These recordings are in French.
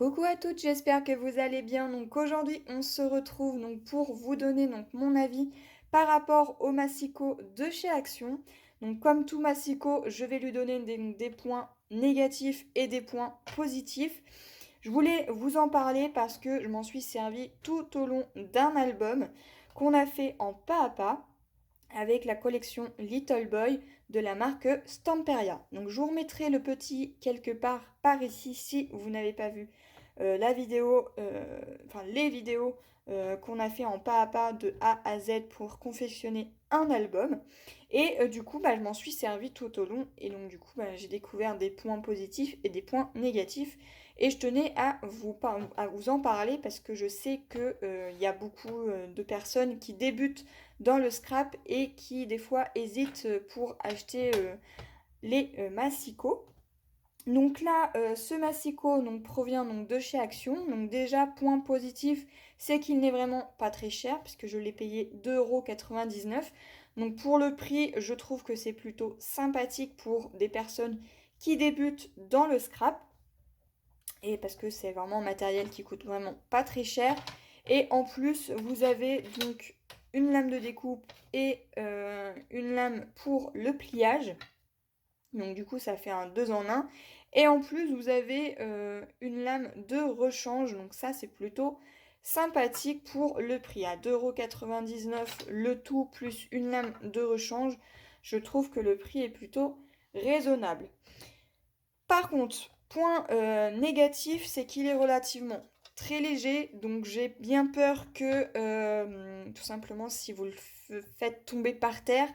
Coucou à toutes, j'espère que vous allez bien. Donc aujourd'hui, on se retrouve donc pour vous donner donc mon avis par rapport au massicot de chez Action. Donc comme tout massicot, je vais lui donner des points négatifs et des points positifs. Je voulais vous en parler parce que je m'en suis servi tout au long d'un album qu'on a fait en pas à pas avec la collection Little Boy de la marque Stamperia. Donc je vous remettrai le petit quelque part par ici si vous n'avez pas vu la vidéo, enfin les vidéos qu'on a fait en pas à pas de A à Z pour confectionner un album. Et du coup, je m'en suis servi tout au long. Et donc du coup, j'ai découvert des points positifs et des points négatifs. Et je tenais à vous en parler parce que je sais qu'il y a beaucoup de personnes qui débutent dans le scrap et qui des fois hésitent pour acheter les massicots. Donc là, ce massicot donc, provient donc, de chez Action. Donc déjà, point positif, c'est qu'il n'est vraiment pas très cher puisque je l'ai payé 2,99 €. Donc pour le prix, je trouve que c'est plutôt sympathique pour des personnes qui débutent dans le scrap. Et parce que c'est vraiment un matériel qui coûte vraiment pas très cher. Et en plus, vous avez donc une lame de découpe et une lame pour le pliage. Donc du coup, ça fait un 2 en 1. Et en plus, vous avez une lame de rechange. Donc ça, c'est plutôt sympathique pour le prix. À 2,99 € le tout plus une lame de rechange. Je trouve que le prix est plutôt raisonnable. Par contre, point négatif, c'est qu'il est relativement très léger, donc j'ai bien peur que, tout simplement, si vous le faites tomber par terre,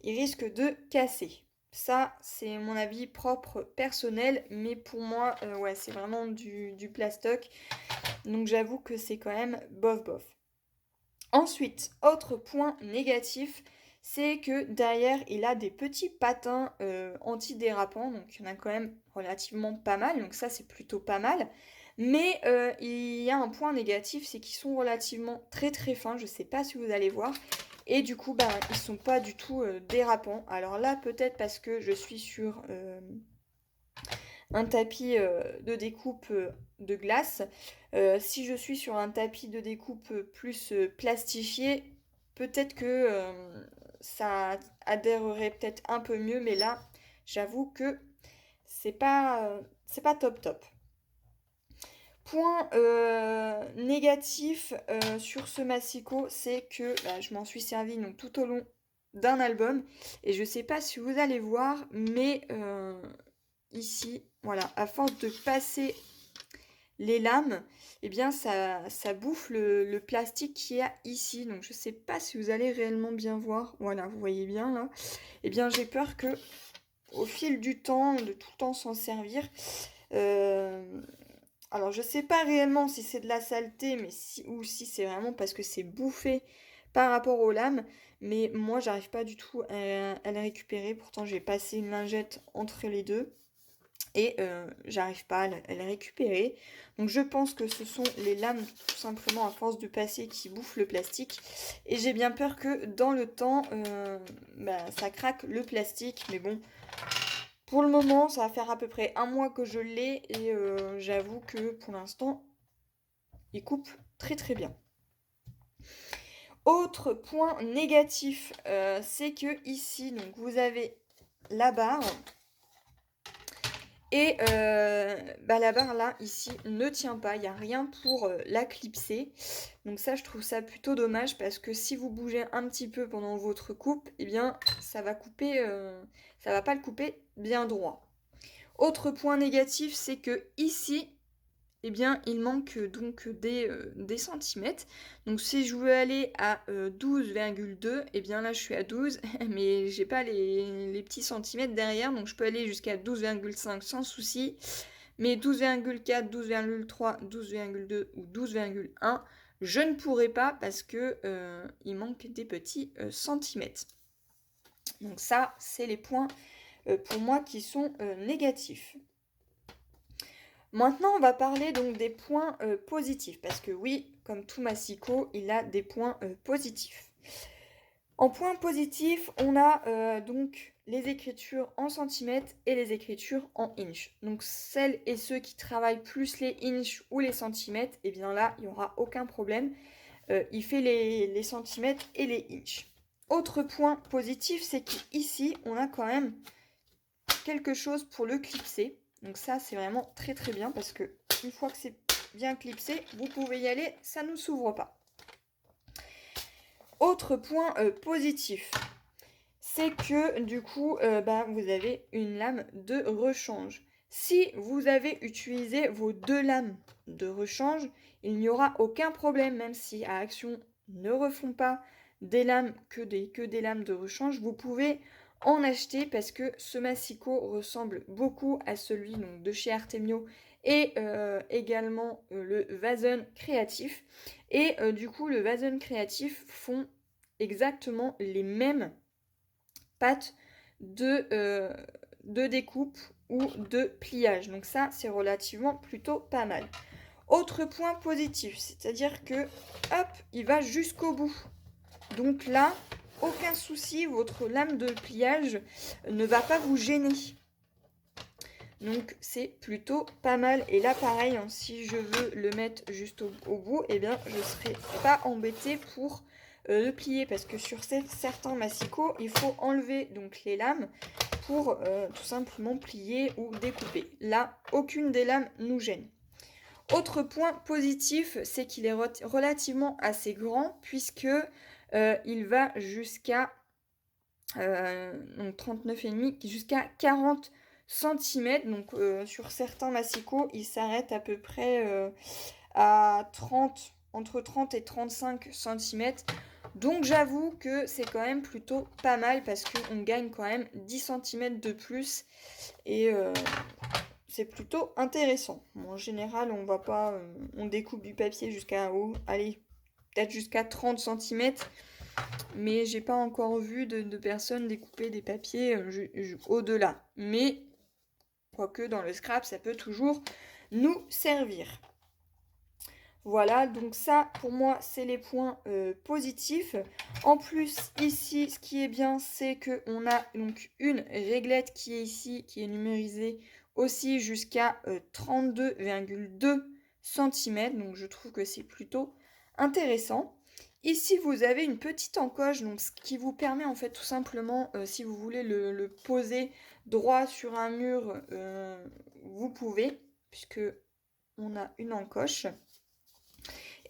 il risque de casser. Ça, c'est mon avis propre personnel, mais pour moi, ouais, c'est vraiment du plastoc, donc j'avoue que c'est quand même bof bof. Ensuite, autre point négatif, c'est que derrière, il a des petits patins antidérapants, donc il y en a quand même relativement pas mal, donc ça c'est plutôt pas mal. Mais il y a un point négatif, c'est qu'ils sont relativement très très fins, je sais pas si vous allez voir, et du coup, ils sont pas du tout dérapants. Alors là, peut-être parce que je suis sur un tapis de découpe de glace. Si je suis sur un tapis de découpe plus plastifié, peut-être que ça adhérerait peut-être un peu mieux, mais là, j'avoue que c'est pas top top. Point négatif sur ce massicot, c'est que je m'en suis servi donc, tout au long d'un album. Et je sais pas si vous allez voir, mais ici, voilà, à force de passer les lames, eh bien ça bouffe le plastique qu'il y a ici. Donc je sais pas si vous allez réellement bien voir. Voilà, vous voyez bien là. Eh bien j'ai peur que au fil du temps, de tout le temps s'en servir, euh, alors je sais pas réellement si c'est de la saleté, mais ou si c'est vraiment parce que c'est bouffé par rapport aux lames, mais moi j'arrive pas du tout à les récupérer. Pourtant j'ai passé une lingette entre les deux et j'arrive pas à les récupérer. Donc je pense que ce sont les lames tout simplement à force de passer qui bouffent le plastique. Et j'ai bien peur que dans le temps, ça craque le plastique. Mais bon, pour le moment, ça va faire à peu près un mois que je l'ai et j'avoue que pour l'instant, il coupe très très bien. Autre point négatif, c'est que ici, donc vous avez la barre. Et la barre là, ici, ne tient pas, il n'y a rien pour la clipser. Donc ça, je trouve ça plutôt dommage parce que si vous bougez un petit peu pendant votre coupe, eh bien, ça va couper, ça va pas le couper bien droit. Autre point négatif, c'est que ici, eh bien, il manque donc des centimètres. Donc si je veux aller à 12,2, eh bien là je suis à 12, mais j'ai pas les petits centimètres derrière, donc je peux aller jusqu'à 12,5 sans souci. Mais 12,4, 12,3, 12,2 ou 12,1, je ne pourrai pas parce que il manque des petits centimètres. Donc ça, c'est les points pour moi qui sont négatifs. Maintenant, on va parler donc des points positifs, parce que oui, comme tout massicot, il a des points positifs. En point positif, on a donc les écritures en centimètres et les écritures en inch. Donc celles et ceux qui travaillent plus les inch ou les centimètres, et bien là, il n'y aura aucun problème. Il fait les centimètres et les inch. Autre point positif, c'est qu'ici, on a quand même quelque chose pour le clipser. Donc ça, c'est vraiment très très bien parce que une fois que c'est bien clipsé, vous pouvez y aller, ça ne s'ouvre pas. Autre point positif, c'est que du coup, vous avez une lame de rechange. Si vous avez utilisé vos 2 lames de rechange, il n'y aura aucun problème, même si à Action ne refont pas des lames que des lames de rechange, vous pouvez en acheter parce que ce massicot ressemble beaucoup à celui donc, de chez Artemio et également le Vazen créatif. Et du coup, le Vazen créatif font exactement les mêmes pattes de découpe ou de pliage. Donc ça, c'est relativement plutôt pas mal. Autre point positif, c'est-à-dire que, hop, il va jusqu'au bout. Donc là, aucun souci, votre lame de pliage ne va pas vous gêner. Donc c'est plutôt pas mal. Et là, pareil, hein, si je veux le mettre juste au bout, eh bien, je ne serai pas embêtée pour le plier. Parce que sur certains massicots, il faut enlever donc les lames pour tout simplement plier ou découper. Là, aucune des lames nous gêne. Autre point positif, c'est qu'il est relativement assez grand puisque il va jusqu'à 39,5 jusqu'à 40 cm. Donc sur certains massicots, il s'arrête à peu près à 30, entre 30 et 35 cm. Donc j'avoue que c'est quand même plutôt pas mal parce qu'on gagne quand même 10 cm de plus et c'est plutôt intéressant. Bon, en général, on va pas, on découpe du papier jusqu'à allez, peut-être jusqu'à 30 cm. Mais j'ai pas encore vu de personnes découper des papiers au-delà. Mais, quoique dans le scrap, ça peut toujours nous servir. Voilà, donc ça, pour moi, c'est les points positifs. En plus, ici, ce qui est bien, c'est qu'on a donc une réglette qui est ici, qui est numérisée aussi jusqu'à 32,2 cm. Donc, je trouve que c'est plutôt intéressant. Ici, vous avez une petite encoche, donc ce qui vous permet en fait tout simplement, si vous voulez le poser droit sur un mur, vous pouvez, puisque on a une encoche.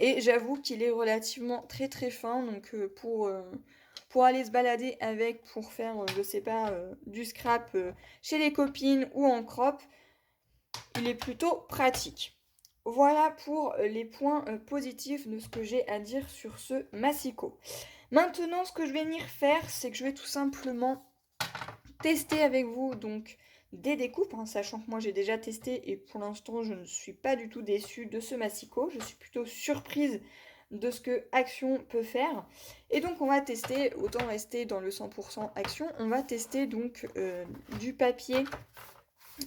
Et j'avoue qu'il est relativement très très fin, donc pour aller se balader avec, pour faire, je sais pas, du scrap chez les copines ou en crop, il est plutôt pratique. Voilà pour les points positifs de ce que j'ai à dire sur ce massicot. Maintenant, ce que je vais venir faire, c'est que je vais tout simplement tester avec vous donc des découpes, hein, sachant que moi j'ai déjà testé et pour l'instant je ne suis pas du tout déçue de ce massicot. Je suis plutôt surprise de ce que Action peut faire. Et donc on va tester, autant rester dans le 100% Action, on va tester donc du papier,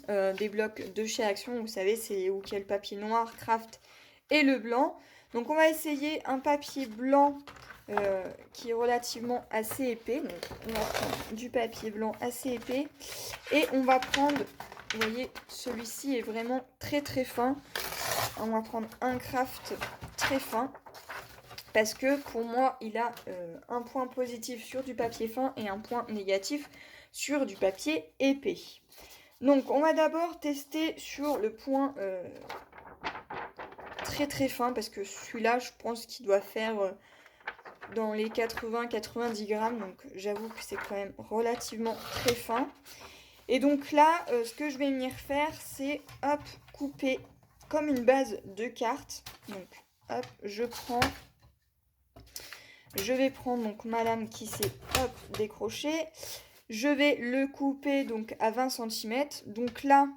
des blocs de chez Action, vous savez c'est où il y a le papier noir, craft et le blanc. Donc on va essayer un papier blanc qui est relativement assez épais. Donc on va prendre du papier blanc assez épais et on va prendre, vous voyez, celui-ci est vraiment très très fin. On va prendre un craft très fin parce que pour moi il a un point positif sur du papier fin et un point négatif sur du papier épais. Donc on va d'abord tester sur le point très très fin parce que celui-là je pense qu'il doit faire dans les 80-90 grammes, donc j'avoue que c'est quand même relativement très fin. Et donc là, ce que je vais venir faire, c'est hop, couper comme une base de carte. Donc hop, je vais prendre donc ma lame qui s'est hop décrochée. Je vais le couper donc à 20 cm. Donc là,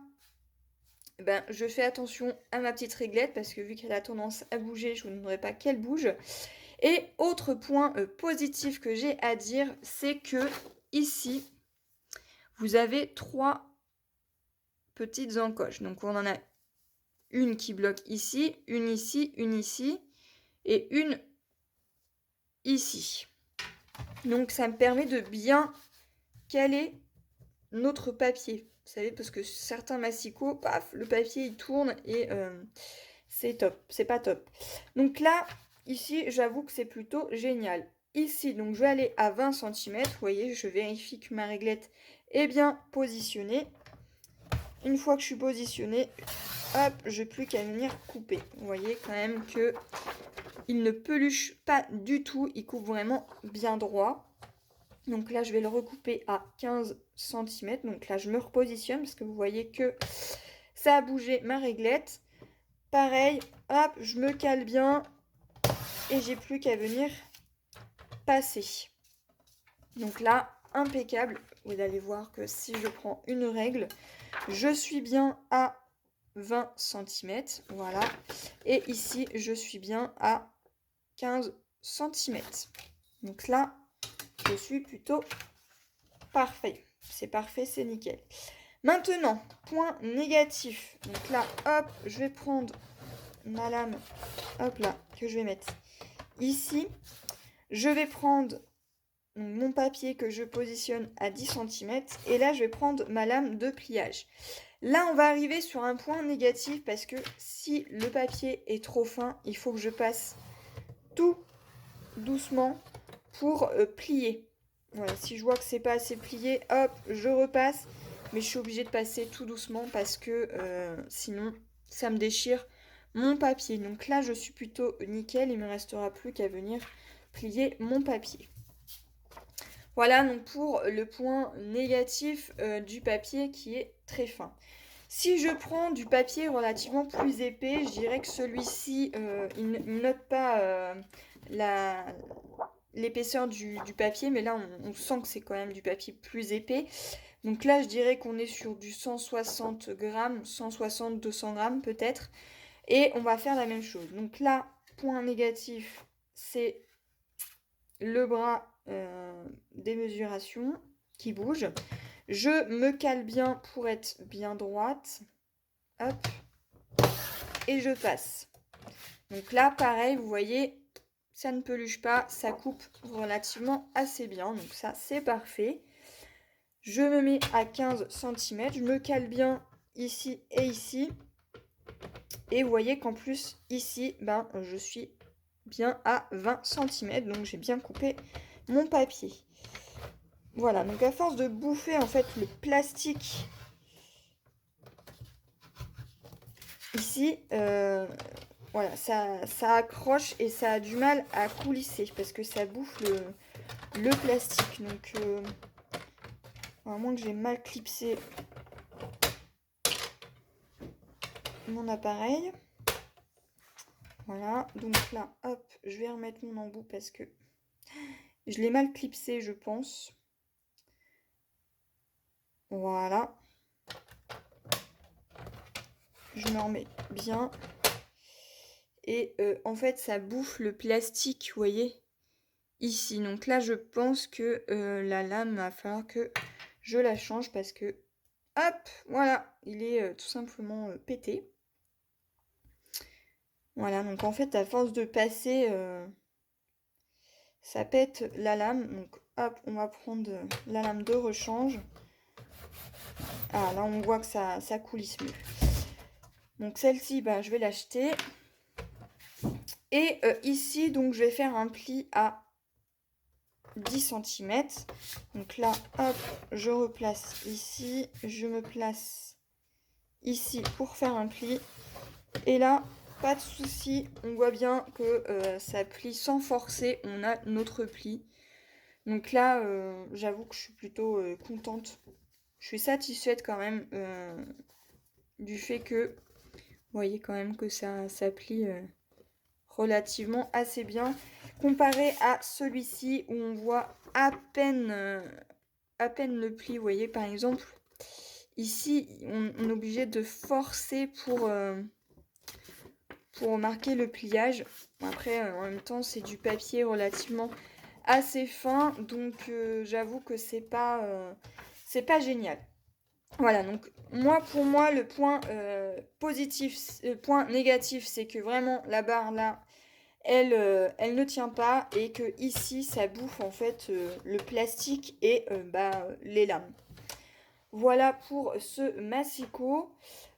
je fais attention à ma petite réglette parce que vu qu'elle a tendance à bouger, je ne voudrais pas qu'elle bouge. Et autre point positif que j'ai à dire, c'est que ici, vous avez 3 petites encoches. Donc on en a une qui bloque ici, une ici et une ici. Donc ça me permet de bien caler notre papier. Vous savez, parce que certains massicots, paf, le papier il tourne et c'est top, c'est pas top. Donc là, ici, j'avoue que c'est plutôt génial. Ici, donc je vais aller à 20 centimètres. Vous voyez, je vérifie que ma réglette est bien positionnée. Une fois que je suis positionnée, hop, je n'ai plus qu'à venir couper. Vous voyez quand même que il ne peluche pas du tout, il coupe vraiment bien droit. Donc là, je vais le recouper à 15 centimètres. Donc là, je me repositionne parce que vous voyez que ça a bougé ma réglette. Pareil, hop, je me cale bien et j'ai plus qu'à venir passer. Donc là, impeccable. Vous allez voir que si je prends une règle, je suis bien à 20 centimètres. Voilà. Et ici, je suis bien à 15 centimètres. Donc là, je suis plutôt parfait. C'est parfait, c'est nickel. Maintenant, point négatif. Donc là, hop, je vais prendre ma lame, hop là, que je vais mettre ici. Je vais prendre mon papier que je positionne à 10 centimètres. Et là, je vais prendre ma lame de pliage. Là, on va arriver sur un point négatif parce que si le papier est trop fin, il faut que je passe tout doucement pour plier. Voilà, si je vois que c'est pas assez plié, hop, je repasse. Mais je suis obligée de passer tout doucement parce que sinon, ça me déchire mon papier. Donc là, je suis plutôt nickel. Il ne me restera plus qu'à venir plier mon papier. Voilà donc pour le point négatif du papier qui est très fin. Si je prends du papier relativement plus épais, je dirais que celui-ci, il ne note pas l'épaisseur du papier, mais là on sent que c'est quand même du papier plus épais. Donc là je dirais qu'on est sur du 160 grammes, 160-200 grammes peut-être. Et on va faire la même chose. Donc là, point négatif, c'est le bras des mesurations qui bouge. Je me cale bien pour être bien droite. Hop. Et je passe. Donc là, pareil, vous voyez, ça ne peluche pas, ça coupe relativement assez bien. Donc ça, c'est parfait. Je me mets à 15 cm. Je me cale bien ici et ici. Et vous voyez qu'en plus, ici, ben, je suis bien à 20 cm. Donc j'ai bien coupé mon papier. Voilà, donc à force de bouffer en fait le plastique ici, voilà, ça accroche et ça a du mal à coulisser parce que ça bouffe le plastique. Donc, à moins que j'ai mal clipsé mon appareil. Voilà, donc là, hop, je vais remettre mon embout parce que je l'ai mal clipsé, je pense. Voilà. Je me remets bien. Et en fait, ça bouffe le plastique, vous voyez, ici. Donc là, je pense que la lame, va falloir que je la change parce que, hop, voilà, il est tout simplement pété. Voilà, donc en fait, à force de passer, ça pète la lame. Donc hop, on va prendre la lame de rechange. Ah, là, on voit que ça coulisse mieux. Donc celle-ci, bah, je vais l'acheter. Et ici, donc, je vais faire un pli à 10 cm. Donc là, hop, je replace ici. Je me place ici pour faire un pli. Et là, pas de souci. On voit bien que ça plie sans forcer. On a notre pli. Donc là, j'avoue que je suis plutôt contente. Je suis satisfaite quand même du fait que, vous voyez quand même que ça plie relativement assez bien. Comparé à celui-ci où on voit à peine le pli, vous voyez par exemple. Ici, on est obligé de forcer pour marquer le pliage. Après, en même temps, c'est du papier relativement assez fin, donc j'avoue que c'est pas génial. Voilà, donc pour moi, le point positif, le point négatif, c'est que vraiment la barre là, elle ne tient pas et que ici, ça bouffe en fait le plastique et les lames. Voilà pour ce massicot.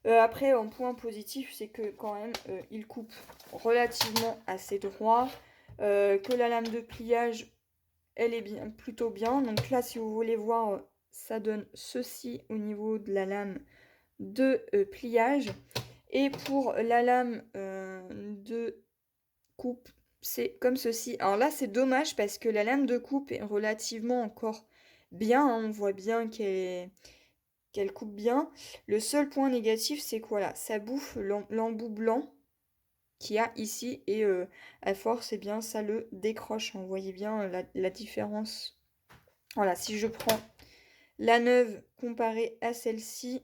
Après, en point positif, c'est que quand même, il coupe relativement assez droit, que la lame de pliage, elle est bien, plutôt bien. Donc là, si vous voulez voir, ça donne ceci au niveau de la lame de pliage. Et pour la lame de coupe, c'est comme ceci. Alors là, c'est dommage parce que la lame de coupe est relativement encore bien, hein. On voit bien qu'elle coupe bien. Le seul point négatif, c'est que voilà, ça bouffe l'embout blanc qu'il y a ici et à force, eh bien, ça le décroche. Vous voyez bien la différence. Voilà, si je prends la neuve comparée à celle-ci,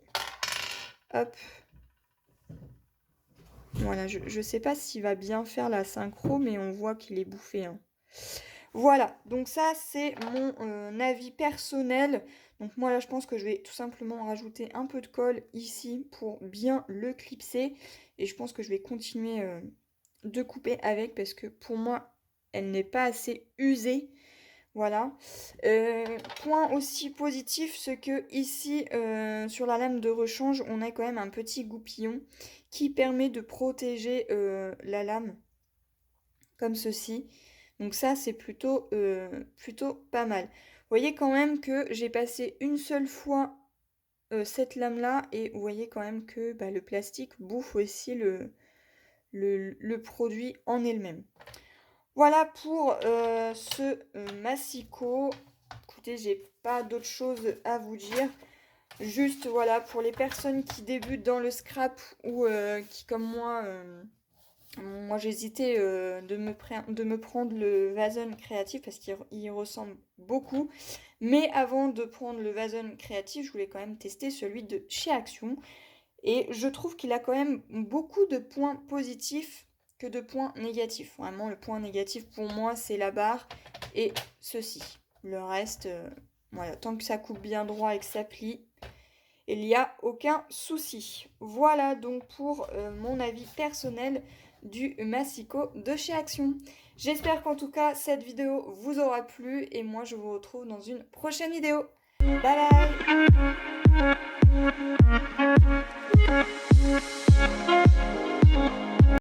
hop, voilà, je sais pas s'il va bien faire la synchro, mais on voit qu'il est bouffé, hein. Voilà, donc ça c'est mon avis personnel. Donc moi là je pense que je vais tout simplement rajouter un peu de colle ici pour bien le clipser. Et je pense que je vais continuer de couper avec parce que pour moi elle n'est pas assez usée. Voilà. Point aussi positif, c'est que ici sur la lame de rechange on a quand même un petit goupillon qui permet de protéger la lame comme ceci. Donc ça, c'est plutôt pas mal. Vous voyez quand même que j'ai passé une seule fois cette lame-là et vous voyez quand même que bah, le plastique bouffe aussi le produit en elle-même. Voilà pour ce massicot. Écoutez, j'ai pas d'autre chose à vous dire. Juste, voilà, pour les personnes qui débutent dans le scrap ou qui, comme moi, j'hésitais de me prendre le Vason créatif parce qu'il ressemble beaucoup. Mais avant de prendre le Vason créatif, je voulais quand même tester celui de chez Action. Et je trouve qu'il a quand même beaucoup de points positifs que de points négatifs. Vraiment, le point négatif pour moi, c'est la barre et ceci. Le reste, voilà, tant que ça coupe bien droit et que ça plie, il n'y a aucun souci. Voilà donc pour mon avis personnel du massicot de chez Action. J'espère qu'en tout cas cette vidéo vous aura plu et moi je vous retrouve dans une prochaine vidéo. Bye bye.